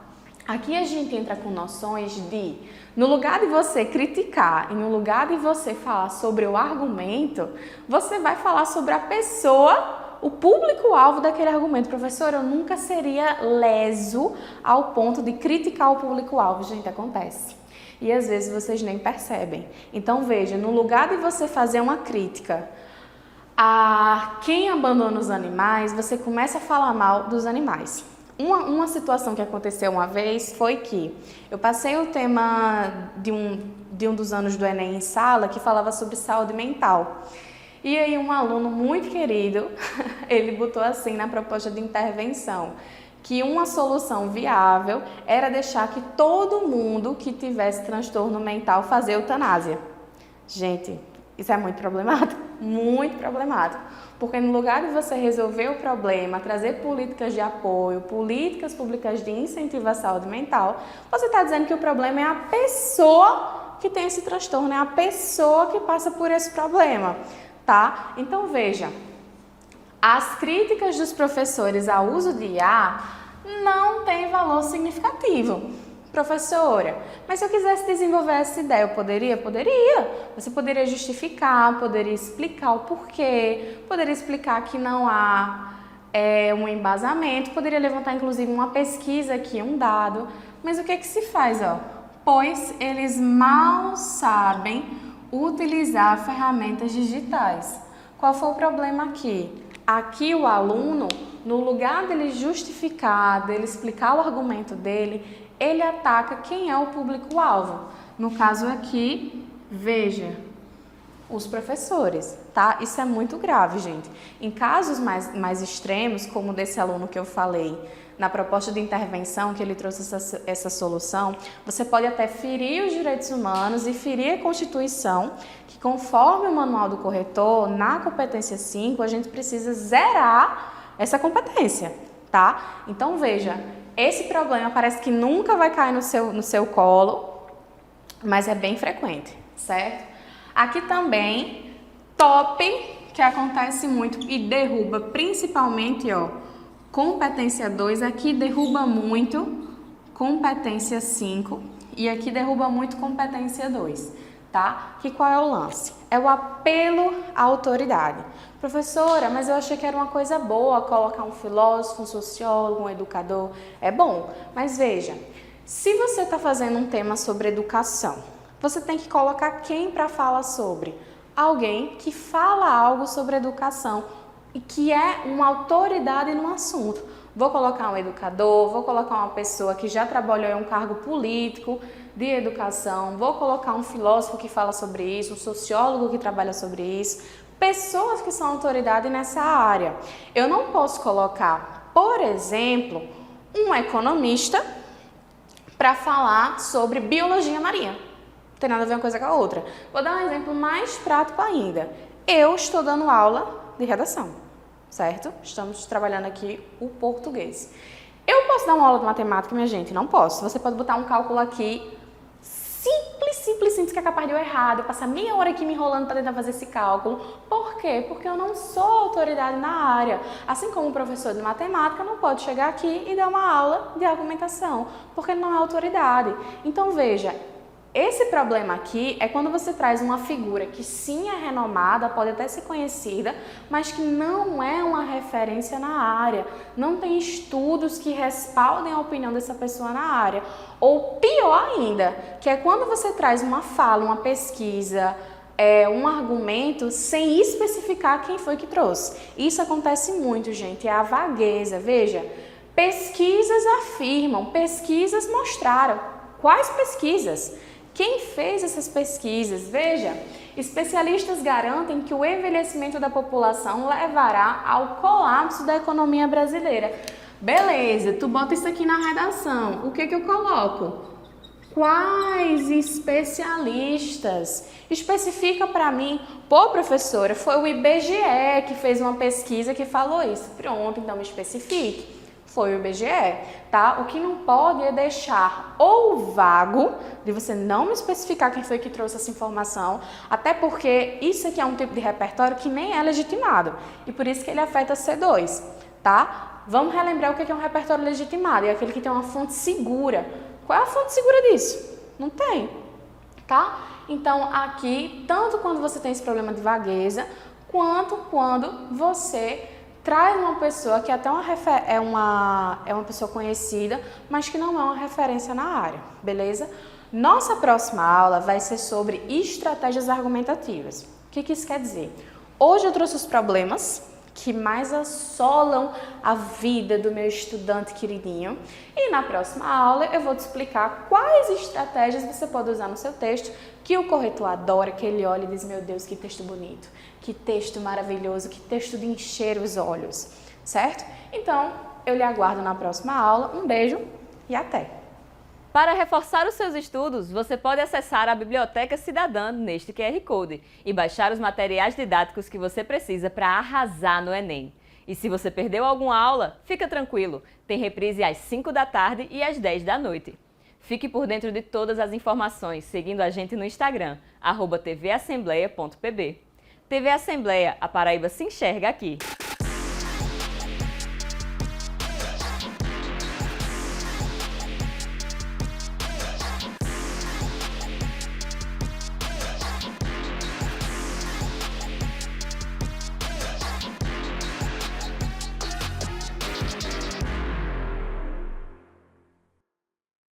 Aqui a gente entra com noções de, no lugar de você criticar e no lugar de você falar sobre o argumento, você vai falar sobre a pessoa, o público-alvo daquele argumento. Professor, eu nunca seria leso ao ponto de criticar o público-alvo. Gente, acontece. E às vezes vocês nem percebem. Então veja, no lugar de você fazer uma crítica a quem abandona os animais, você começa a falar mal dos animais. Uma situação que aconteceu uma vez foi que eu passei o tema de um dos anos do Enem em sala que falava sobre saúde mental. E aí um aluno muito querido, ele botou assim na proposta de intervenção, que uma solução viável era deixar que todo mundo que tivesse transtorno mental fazer eutanásia. Gente, isso é muito problemático, porque no lugar de você resolver o problema, trazer políticas de apoio, políticas públicas de incentivo à saúde mental, você está dizendo que o problema é a pessoa que tem esse transtorno, é a pessoa que passa por esse problema, tá? Então veja, as críticas dos professores ao uso de IA não têm valor significativo. Professora, mas se eu quisesse desenvolver essa ideia, eu poderia? Poderia. Você poderia justificar, poderia explicar o porquê, poderia explicar que não há um embasamento, poderia levantar inclusive uma pesquisa aqui, um dado. Mas o que é que se faz? Pois eles mal sabem utilizar ferramentas digitais. Qual foi o problema aqui? Aqui o aluno, no lugar dele justificar, dele explicar o argumento dele, ele ataca quem é o público-alvo. No caso aqui, veja, os professores, tá? Isso é muito grave, gente. Em casos mais extremos, como desse aluno que eu falei, na proposta de intervenção que ele trouxe essa solução, você pode até ferir os direitos humanos e ferir a Constituição, que conforme o Manual do Corretor, na competência 5, a gente precisa zerar essa competência, tá? Então, veja, esse problema parece que nunca vai cair no seu colo, mas é bem frequente, certo? Aqui também, top, que acontece muito e derruba principalmente, competência 2, aqui derruba muito competência 5 e aqui derruba muito competência 2, tá? Que qual é o lance? É o apelo à autoridade. Professora, mas eu achei que era uma coisa boa colocar um filósofo, um sociólogo, um educador. É bom, mas veja, se você está fazendo um tema sobre educação, você tem que colocar quem para falar sobre? Alguém que fala algo sobre educação e que é uma autoridade no assunto. Vou colocar um educador, vou colocar uma pessoa que já trabalhou em um cargo político de educação, vou colocar um filósofo que fala sobre isso, um sociólogo que trabalha sobre isso, pessoas que são autoridade nessa área. Eu não posso colocar, por exemplo, um economista para falar sobre biologia marinha. Não tem nada a ver uma coisa com a outra. Vou dar um exemplo mais prático ainda. Eu estou dando aula de redação, certo? Estamos trabalhando aqui o português. Eu posso dar uma aula de matemática, minha gente? Não posso. Você pode botar um cálculo aqui simples, que é capaz de eu errar, eu passar meia hora aqui me enrolando para tentar fazer esse cálculo. Por quê? Porque eu não sou autoridade na área. Assim como o professor de matemática não pode chegar aqui e dar uma aula de argumentação, porque ele não é autoridade. Então, veja, esse problema aqui é quando você traz uma figura que sim é renomada, pode até ser conhecida, mas que não é uma referência na área, não tem estudos que respaldem a opinião dessa pessoa na área. Ou pior ainda, que é quando você traz uma fala, uma pesquisa, um argumento sem especificar quem foi que trouxe. Isso acontece muito, gente, é a vagueza. Veja, pesquisas afirmam, pesquisas mostraram. Quais pesquisas? Quem fez essas pesquisas? Veja, Especialistas garantem que o envelhecimento da população levará ao colapso da economia brasileira. Beleza, tu bota isso aqui na redação. O que eu coloco? Quais especialistas? Especifica para mim. Pô, professora, foi o IBGE que fez uma pesquisa que falou isso. Pronto, então me especifique. Foi o IBGE, tá? O que não pode é deixar ou vago, de você não me especificar quem foi que trouxe essa informação, até porque isso aqui é um tipo de repertório que nem é legitimado, e por isso que ele afeta C2, tá? Vamos relembrar o que é um repertório legitimado, é aquele que tem uma fonte segura. Qual é a fonte segura disso? Não tem, tá? Então, aqui, tanto quando você tem esse problema de vagueza, quanto quando você traz uma pessoa que até é uma pessoa conhecida, mas que não é uma referência na área, beleza? Nossa próxima aula vai ser sobre estratégias argumentativas. O que isso quer dizer? Hoje eu trouxe os problemas que mais assolam a vida do meu estudante queridinho. E na próxima aula eu vou te explicar quais estratégias você pode usar no seu texto, que o corretor adora, que ele olha e diz, meu Deus, que texto bonito, que texto maravilhoso, que texto de encher os olhos, certo? Então, eu lhe aguardo na próxima aula. Um beijo e até! Para reforçar os seus estudos, você pode acessar a Biblioteca Cidadã neste QR Code e baixar os materiais didáticos que você precisa para arrasar no Enem. E se você perdeu alguma aula, fica tranquilo, tem reprise às 5 da tarde e às 10 da noite. Fique por dentro de todas as informações seguindo a gente no Instagram, @tvassembleia.pb. TV Assembleia, a Paraíba se enxerga aqui.